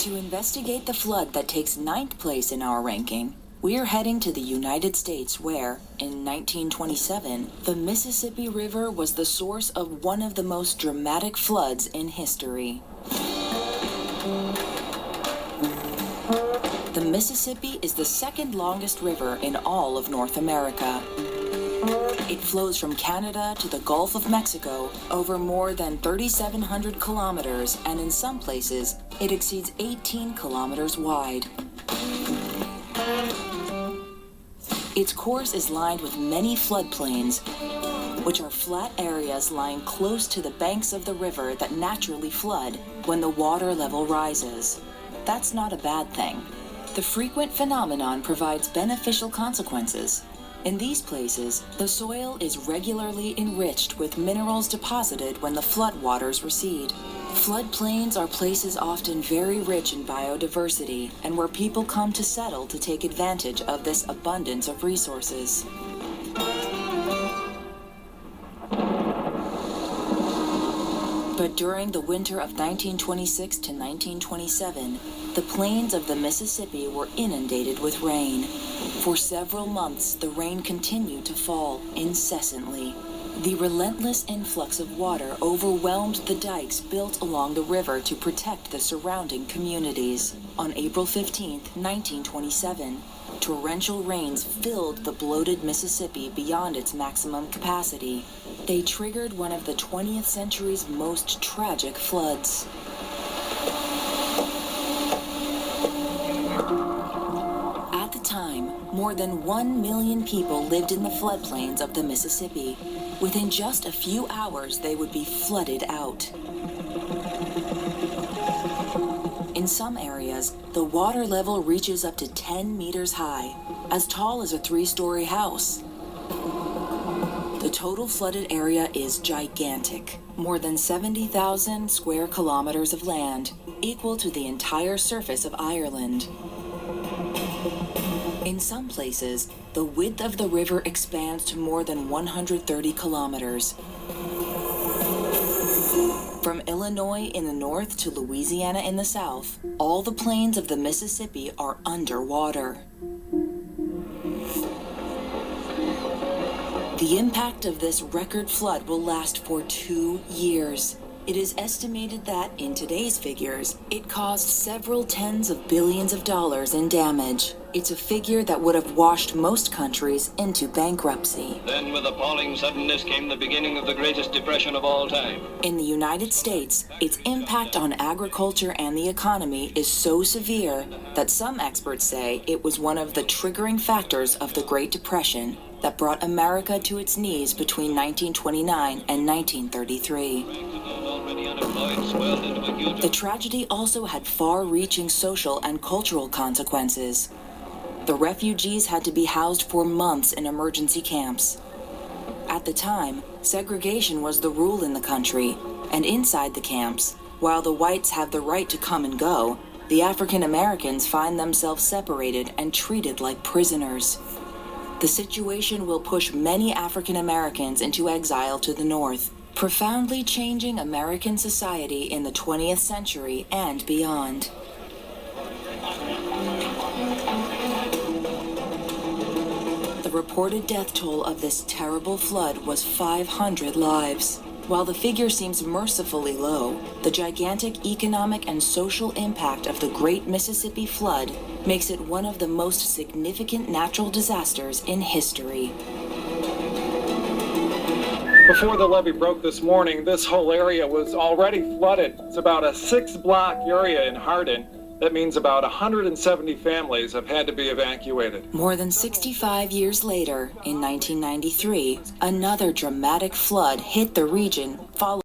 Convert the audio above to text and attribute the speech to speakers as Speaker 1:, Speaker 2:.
Speaker 1: To investigate the flood that takes 9th place in our ranking, we're heading to the United States where, in 1927, the Mississippi River was the source of one of the most dramatic floods in history. The Mississippi is the second longest river in all of North America. It flows from Canada to the Gulf of Mexico over more than 3,700 kilometers, and in some places, it exceeds 18 kilometers wide. Its course is lined with many floodplains, which are flat areas lying close to the banks of the river that naturally flood when the water level rises. That's not a bad thing. The frequent phenomenon provides beneficial consequences. In these places, the soil is regularly enriched with minerals deposited when the floodwaters recede. Floodplains are places often very rich in biodiversity and where people come to settle to take advantage of this abundance of resources. But during the winter of 1926 to 1927, the plains of the Mississippi were inundated with rain. For several months, the rain continued to fall incessantly. The relentless influx of water overwhelmed the dikes built along the river to protect the surrounding communities. On April 15, 1927, torrential rains filled the bloated Mississippi beyond its maximum capacity. They triggered one of the 20th century's most tragic floods. At the time, more than 1 million people lived in the floodplains of the Mississippi. Within just a few hours, they would be flooded out. In some areas, the water level reaches up to 10 meters high, as tall as a 3-story house. The total flooded area is gigantic, more than 70,000 square kilometers of land, equal to the entire surface of Ireland. In some places, the width of the river expands to more than 130 kilometers. From Illinois in the north to Louisiana in the south, all the plains of the Mississippi are underwater. The impact of this record flood will last for 2 years. It is estimated that, in today's figures, it caused several tens of billions of dollars in damage. It's a figure that would have washed most countries into bankruptcy.
Speaker 2: Then, with appalling suddenness, came the beginning of the greatest depression of all time.
Speaker 1: In the United States, its impact on agriculture and the economy is so severe that some experts say it was one of the triggering factors of the Great Depression that brought America to its knees between 1929 and 1933. The tragedy also had far-reaching social and cultural consequences. The refugees had to be housed for months in emergency camps. At the time, segregation was the rule in the country, and inside the camps, while the whites have the right to come and go, the African Americans find themselves separated and treated like prisoners. The situation will push many African Americans into exile to the north, profoundly changing American society in the 20th century and beyond. The reported death toll of this terrible flood was 500 lives. While the figure seems mercifully low, the gigantic economic and social impact of the Great Mississippi Flood makes it one of the most significant natural disasters in history.
Speaker 3: Before the levee broke this morning, this whole area was already flooded. It's about a 6-block area in Hardin. That means about 170 families have had to be evacuated.
Speaker 1: More than 65 years later, in 1993, another dramatic flood hit the region following